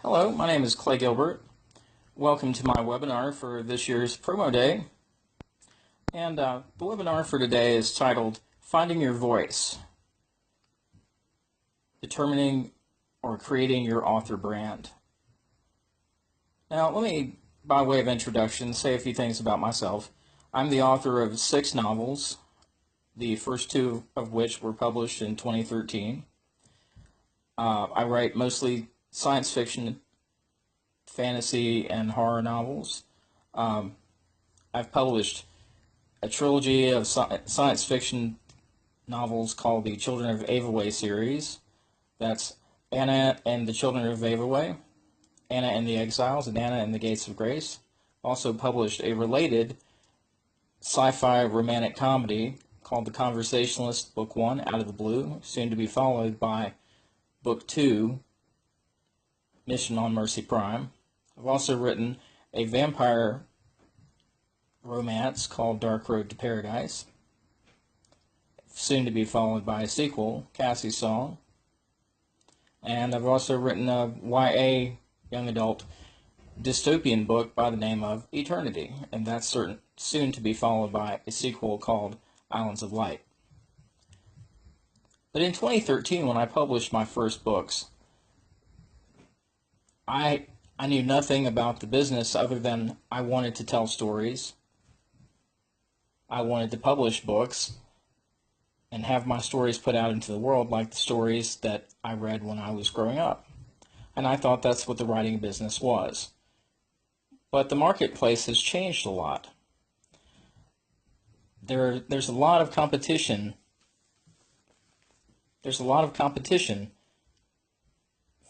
Hello, my name is Clay Gilbert. Welcome to my webinar for this year's Promo Day. And the webinar for today is titled Finding Your Voice, Determining or Creating Your Author Brand. Now, let me, by way of introduction, say a few things about myself. I'm the author of 6 novels, the first 2 of which were published in 2013. I write mostly science fiction, fantasy, and horror novels. I've published a trilogy of science fiction novels called the Children of Avaway series. That's Anna and the Children of Avaway, Anna and the Exiles, and Anna and the Gates of Grace. Also published a related sci-fi romantic comedy called The Conversationalist, Book 1, Out of the Blue, soon to be followed by Book 2, Mission on Mercy Prime. I've also written a vampire romance called Dark Road to Paradise, soon to be followed by a sequel, Cassie's Song. And I've also written a YA young adult dystopian book by the name of Eternity, and that's soon to be followed by a sequel called Islands of Light. But in 2013, when I published my first books, I knew nothing about the business other than I wanted to tell stories. I wanted to publish books and have my stories put out into the world like the stories that I read when I was growing up. And I thought that's what the writing business was. But the marketplace has changed a lot. There's a lot of competition. There's a lot of competition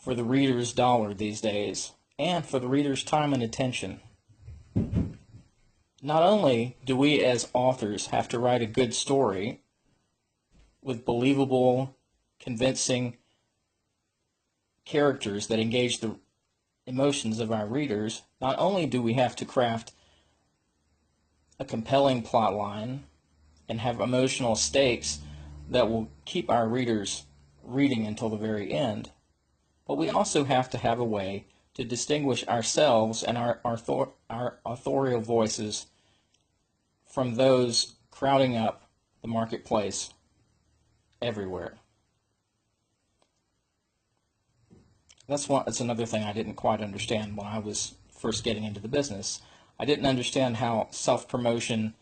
for the reader's dollar these days, and for the reader's time and attention. Not only do we as authors have to write a good story with believable, convincing characters that engage the emotions of our readers, not only do we have to craft a compelling plot line and have emotional stakes that will keep our readers reading until the very end, but we also have to have a way to distinguish ourselves and our authorial voices from those crowding up the marketplace everywhere. That's another thing I didn't quite understand when I was first getting into the business. I didn't understand how self-promotion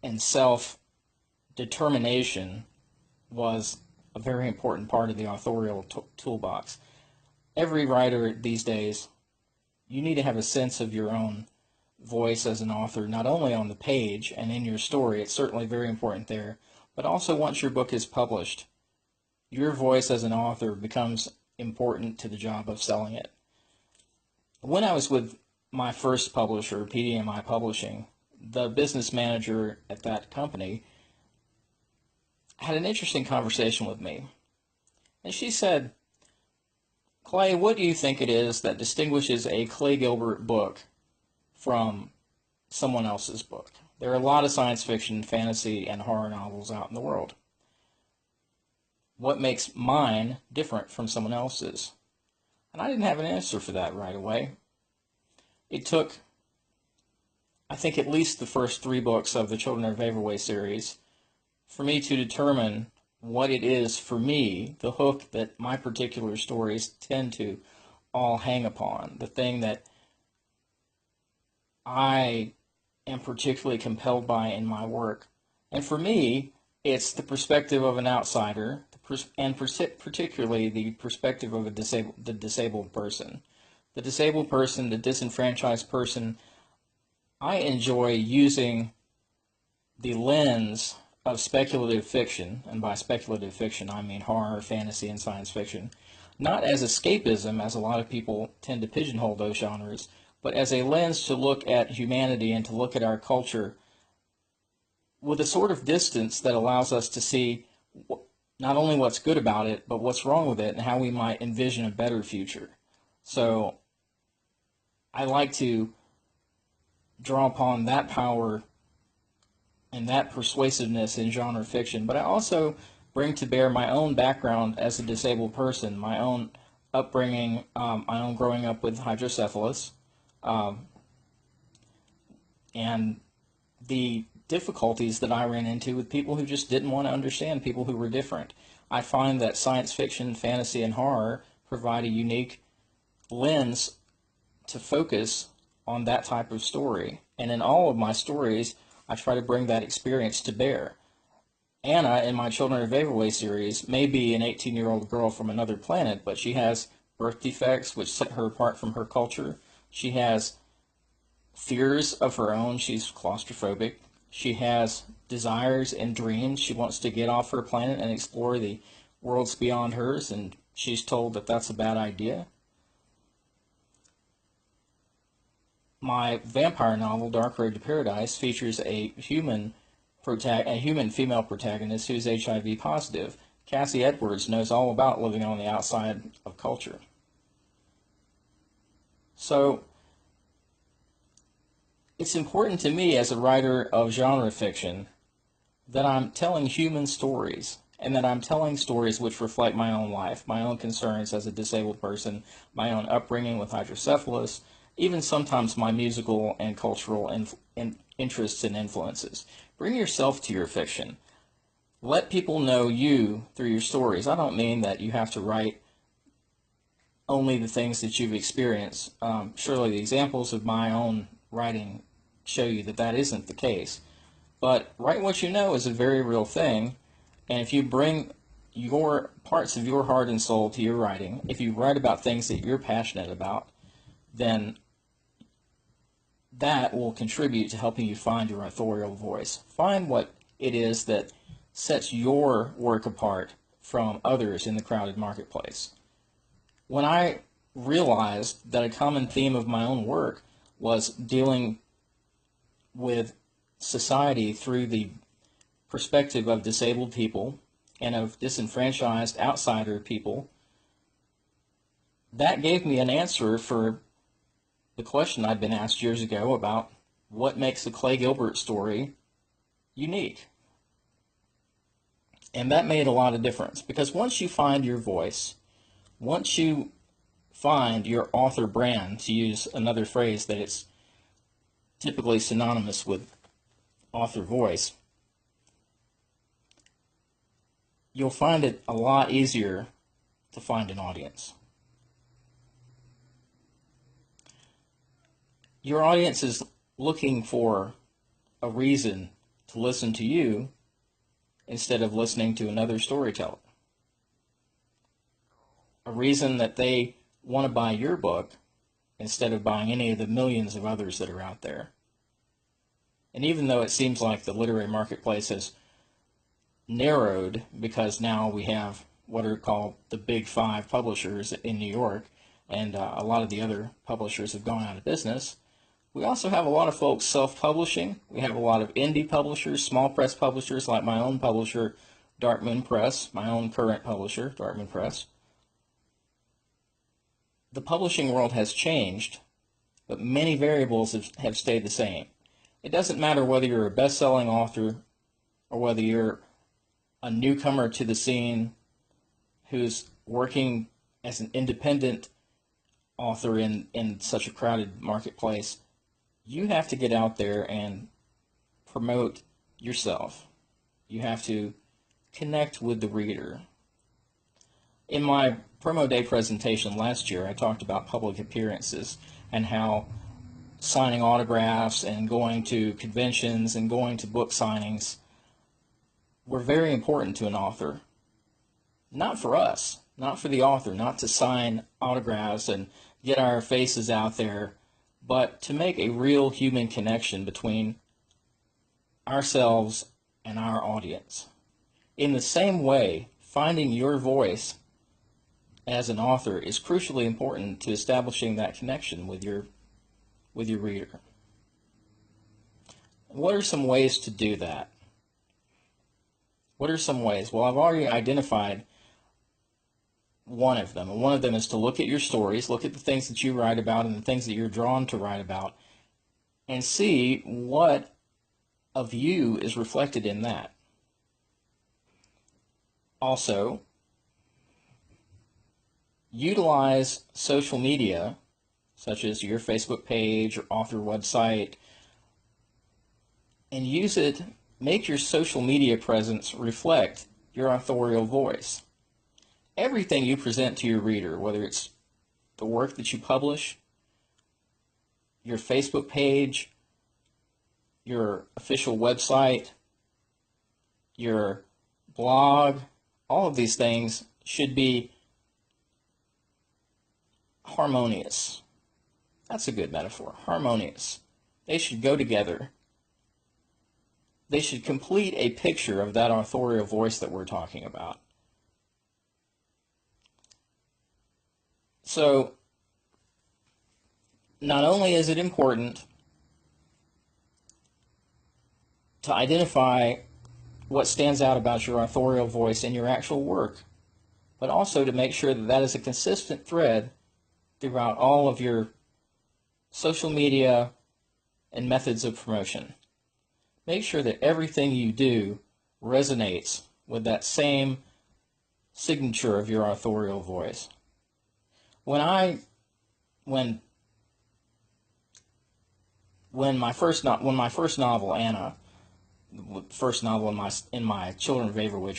and self-determination was a very important part of the authorial toolbox. Every writer these days, you need to have a sense of your own voice as an author, not only on the page and in your story, it's certainly very important there, but also once your book is published, your voice as an author becomes important to the job of selling it. When I was with my first publisher, PDMI Publishing, the business manager at that company had an interesting conversation with me. And she said, "Clay, what do you think it is that distinguishes a Clay Gilbert book from someone else's book? There are a lot of science fiction, fantasy, and horror novels out in the world. What makes mine different from someone else's?" And I didn't have an answer for that right away. It took, I think, at least the first 3 books of the Children of Avaway series for me to determine what it is for me, the hook that my particular stories tend to all hang upon, the thing that I am particularly compelled by in my work. And for me, it's the perspective of an outsider, and particularly the perspective of the disabled person. The disabled person, the disenfranchised person, I enjoy using the lens of speculative fiction, and by speculative fiction I mean horror, fantasy, and science fiction, not as escapism, as a lot of people tend to pigeonhole those genres, but as a lens to look at humanity and to look at our culture with a sort of distance that allows us to see not only what's good about it, but what's wrong with it and how we might envision a better future. So I like to draw upon that power and that persuasiveness in genre fiction, but I also bring to bear my own background as a disabled person, my own upbringing, my own growing up with hydrocephalus, um, and the difficulties that I ran into with people who just didn't want to understand people who were different. I find that science fiction, fantasy, and horror provide a unique lens to focus on that type of story. And in all of my stories, I try to bring that experience to bear. Anna, in my Children of Vaporwave series, may be an 18-year-old girl from another planet, but she has birth defects which set her apart from her culture. She has fears of her own. She's claustrophobic. She has desires and dreams. She wants to get off her planet and explore the worlds beyond hers, and she's told that that's a bad idea. My vampire novel, Dark Road to Paradise, features a human female protagonist who's HIV positive. Cassie Edwards knows all about living on the outside of culture. So it's important to me as a writer of genre fiction that I'm telling human stories, and that I'm telling stories which reflect my own life, my own concerns as a disabled person, my own upbringing with hydrocephalus, even sometimes my musical and cultural interests and influences. Bring yourself to your fiction. Let people know you through your stories. I don't mean that you have to write only the things that you've experienced. Surely the examples of my own writing show you that that isn't the case. But write what you know is a very real thing, and if you bring your parts of your heart and soul to your writing, if you write about things that you're passionate about, then that will contribute to helping you find your authorial voice. Find what it is that sets your work apart from others in the crowded marketplace. When I realized that a common theme of my own work was dealing with society through the perspective of disabled people and of disenfranchised outsider people, that gave me an answer for the question I'd been asked years ago about what makes the Clay Gilbert story unique. And that made a lot of difference, because once you find your voice, once you find your author brand, to use another phrase that it's typically synonymous with author voice, you'll find it a lot easier to find an audience. Your audience is looking for a reason to listen to you instead of listening to another storyteller. A reason that they want to buy your book instead of buying any of the millions of others that are out there. And even though it seems like the literary marketplace has narrowed because now we have what are called the big five publishers in New York, and a lot of the other publishers have gone out of business, we also have a lot of folks self-publishing. We have a lot of indie publishers, small press publishers like my own publisher, Dark Moon Press, my own current publisher, Dark Moon Press. The publishing world has changed, but many variables have stayed the same. It doesn't matter whether you're a best-selling author or whether you're a newcomer to the scene who's working as an independent author in such a crowded marketplace. You have to get out there and promote yourself. You have to connect with the reader. In my promo day presentation last year, I talked about public appearances and how signing autographs and going to conventions and going to book signings were very important to an author. Not for us, not for the author, not to sign autographs and get our faces out there, but to make a real human connection between ourselves and our audience. In the same way, finding your voice as an author is crucially important to establishing that connection with your reader. What are some ways to do that? What are some ways? Well, I've already identified one of them, and one of them is to look at your stories, look at the things that you write about and the things that you're drawn to write about, and see what of you is reflected in that. Also, utilize social media, such as your Facebook page or author website, and use it, make your social media presence reflect your authorial voice. Everything you present to your reader, whether it's the work that you publish, your Facebook page, your official website, your blog, all of these things should be harmonious. That's a good metaphor, harmonious. They should go together. They should complete a picture of that authorial voice that we're talking about. So, not only is it important to identify what stands out about your authorial voice in your actual work, but also to make sure that that is a consistent thread throughout all of your social media and methods of promotion. Make sure that everything you do resonates with that same signature of your authorial voice. When my first novel, Anna, the first novel in my Children of Averwood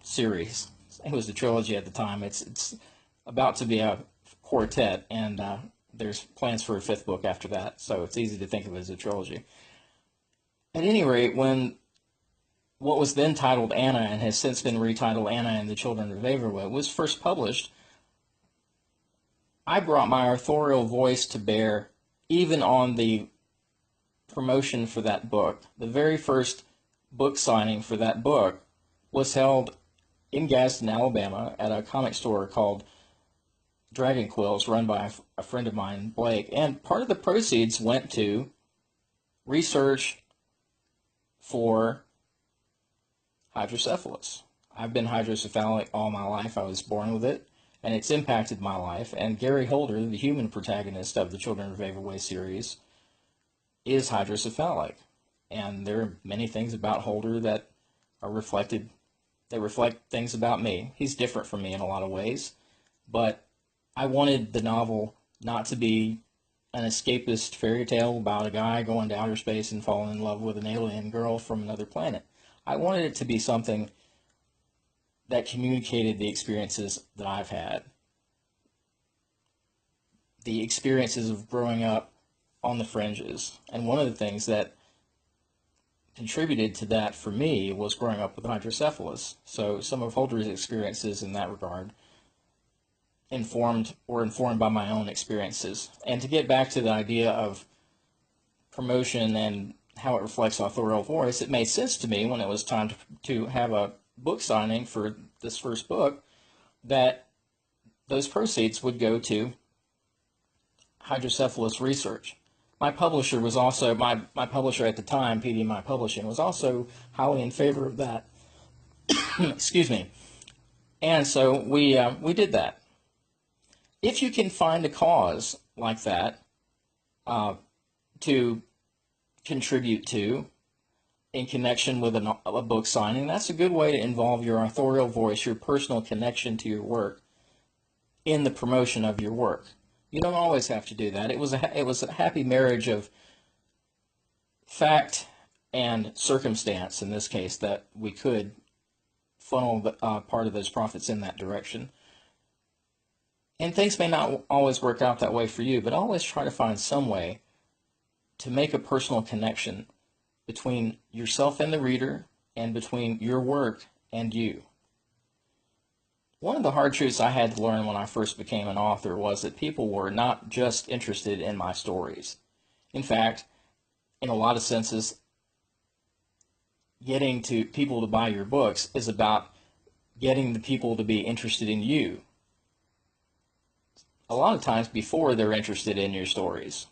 series, it was a trilogy at the time. It's about to be a quartet, and there's plans for a fifth book after that, so it's easy to think of it as a trilogy. At any rate, when what was then titled Anna and has since been retitled Anna and the Children of Averwood was first published, I brought my authorial voice to bear even on the promotion for that book. The very first book signing for that book was held in Gadsden, Alabama at a comic store called Dragon Quills, run by a friend of mine, Blake, and part of the proceeds went to research for hydrocephalus. I've been hydrocephalic all my life. I was born with it, and it's impacted my life. And Gary Holder, the human protagonist of the Children of Averwood series, is hydrocephalic. And there are many things about Holder that are reflected, they reflect things about me. He's different from me in a lot of ways, but I wanted the novel not to be an escapist fairy tale about a guy going to outer space and falling in love with an alien girl from another planet. I wanted it to be something that communicated the experiences that I've had, the experiences of growing up on the fringes. And one of the things that contributed to that for me was growing up with hydrocephalus. So some of Holder's experiences in that regard were informed by my own experiences. And to get back to the idea of promotion and how it reflects authorial voice, it made sense to me when it was time to have a book signing for this first book that those proceeds would go to hydrocephalus research. My publisher was also, my publisher at the time, PDMI Publishing, was also highly in favor of that. Excuse me. And so we did that. If you can find a cause like that to contribute to in connection with a book signing, that's a good way to involve your authorial voice, your personal connection to your work, in the promotion of your work. You don't always have to do that. It was a happy marriage of fact and circumstance in this case that we could funnel part of those profits in that direction. And things may not always work out that way for you, but always try to find some way to make a personal connection between yourself and the reader, and between your work and you. One of the hard truths I had to learn when I first became an author was that people were not just interested in my stories. In fact, in a lot of senses, getting to people to buy your books is about getting the people to be interested in you. A lot of times before they're interested in your stories.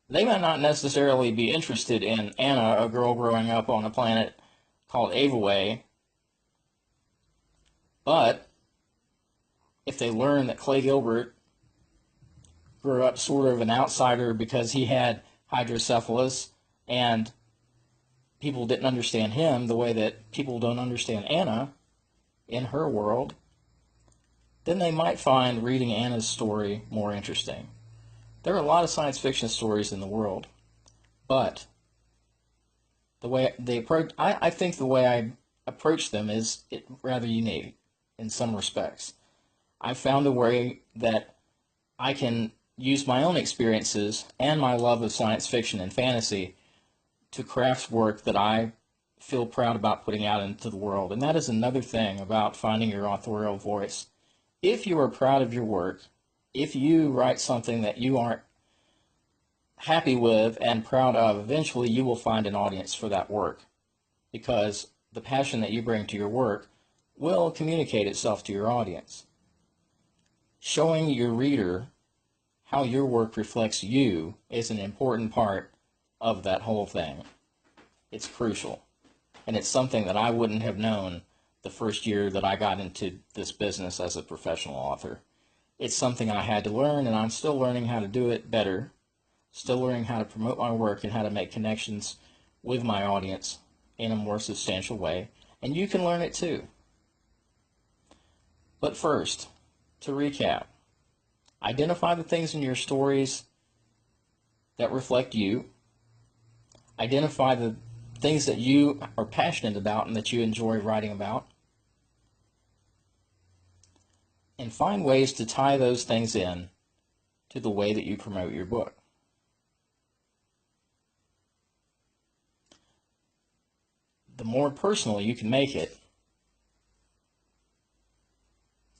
They might not necessarily be interested in Anna, a girl growing up on a planet called Avaway, but if they learn that Clay Gilbert grew up sort of an outsider because he had hydrocephalus and people didn't understand him the way that people don't understand Anna in her world, then they might find reading Anna's story more interesting. There are a lot of science fiction stories in the world, but the way they approach, I think the way I approach them is rather unique in some respects. I found a way that I can use my own experiences and my love of science fiction and fantasy to craft work that I feel proud about putting out into the world. And that is another thing about finding your authorial voice. If you are proud of your work, if you write something that you aren't happy with and proud of, eventually you will find an audience for that work, because the passion that you bring to your work will communicate itself to your audience. Showing your reader how your work reflects you is an important part of that whole thing. It's crucial. And it's something that I wouldn't have known the first year that I got into this business as a professional author. It's something I had to learn, and I'm still learning how to do it better, still learning how to promote my work and how to make connections with my audience in a more substantial way. And you can learn it too. But first, to recap, identify the things in your stories that reflect you. Identify the things that you are passionate about and that you enjoy writing about. And find ways to tie those things in to the way that you promote your book. The more personal you can make it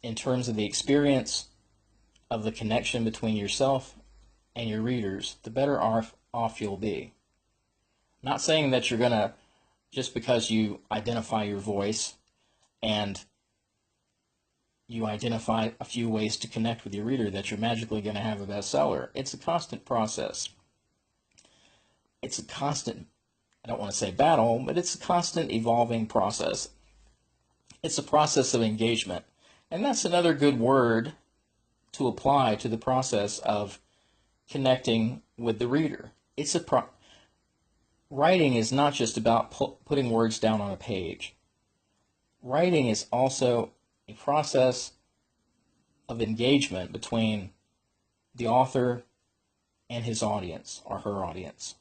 in terms of the experience of the connection between yourself and your readers, the better off you'll be. Not saying that you're going to, just because you identify your voice and you identify a few ways to connect with your reader, that you're magically going to have a bestseller. It's a constant process. It's a constant, I don't want to say battle, but it's a constant evolving process. It's a process of engagement. And that's another good word to apply to the process of connecting with the reader. Writing is not just about putting words down on a page. Writing is also a process of engagement between the author and his audience or her audience.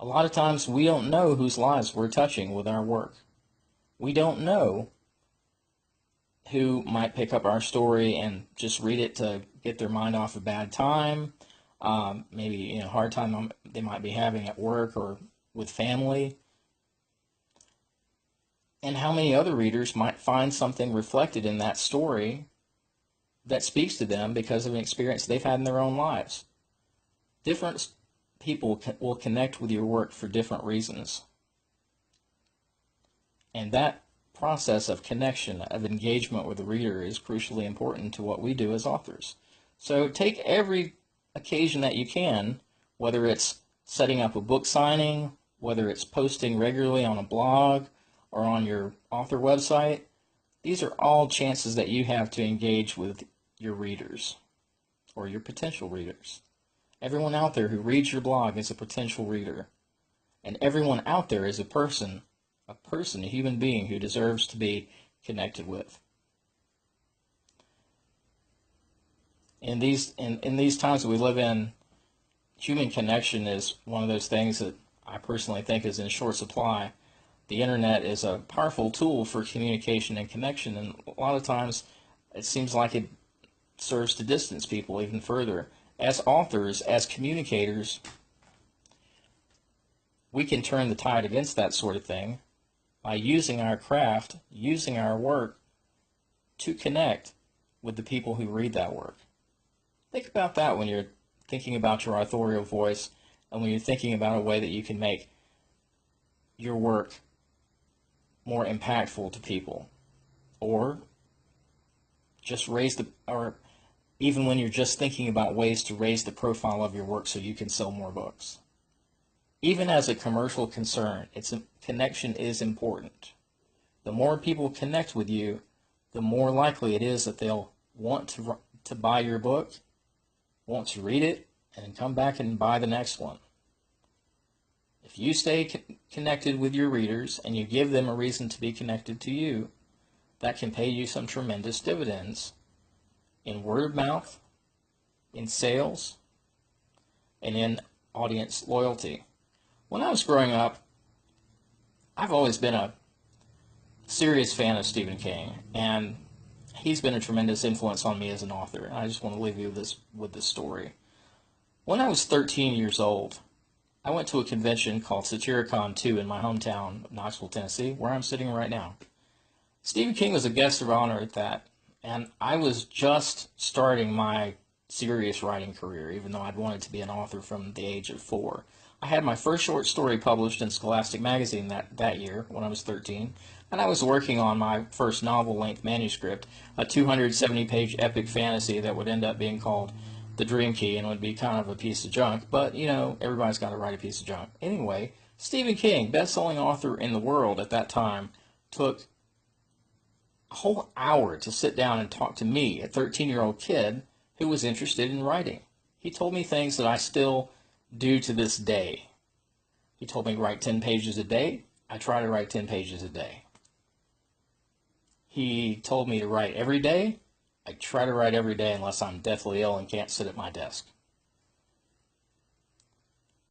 A lot of times we don't know whose lives we're touching with our work. We don't know who might pick up our story and just read it to get their mind off a bad time, maybe a hard time they might be having at work or with family. And how many other readers might find something reflected in that story that speaks to them because of an experience they've had in their own lives. Different people will connect with your work for different reasons. And that process of connection, of engagement with the reader, is crucially important to what we do as authors. So take every occasion that you can, whether it's setting up a book signing, whether it's posting regularly on a blog or on your author website. These are all chances that you have to engage with your readers or your potential readers. Everyone out there who reads your blog is a potential reader. And everyone out there is a person, a human being who deserves to be connected with. In these times that we live in, human connection is one of those things that I personally think is in short supply. The internet is a powerful tool for communication and connection, and a lot of times it seems like it serves to distance people even further. As authors, as communicators, we can turn the tide against that sort of thing by using our craft, using our work to connect with the people who read that work. Think about that when you're thinking about your authorial voice and when you're thinking about a way that you can make your work more impactful to people, or just or even when you're just thinking about ways to raise the profile of your work so you can sell more books. Even as a commercial concern, connection is important. The more people connect with you, the more likely it is that they'll want to buy your book, want to read it, and come back and buy the next one. If you stay connected with your readers and you give them a reason to be connected to you, that can pay you some tremendous dividends in word of mouth, in sales, and in audience loyalty. When I was growing up, I've always been a serious fan of Stephen King, and he's been a tremendous influence on me as an author. And I just want to leave you with this story. When I was 13 years old, I went to a convention called Satyricon 2 in my hometown of Knoxville, Tennessee, where I'm sitting right now. Stephen King was a guest of honor at that, and I was just starting my serious writing career, even though I'd wanted to be an author from the age of 4. I had my first short story published in Scholastic Magazine that year when I was 13, and I was working on my first novel-length manuscript, a 270-page epic fantasy that would end up being called The Dream Key and would be kind of a piece of junk, but, you know, everybody's got to write a piece of junk. Anyway, Stephen King, best-selling author in the world at that time, took a whole hour to sit down and talk to me, a 13-year-old kid who was interested in writing. He told me things that I still do to this day. He told me to write 10 pages a day. I try to write 10 pages a day. He told me to write every day. I try to write every day unless I'm deathly ill and can't sit at my desk.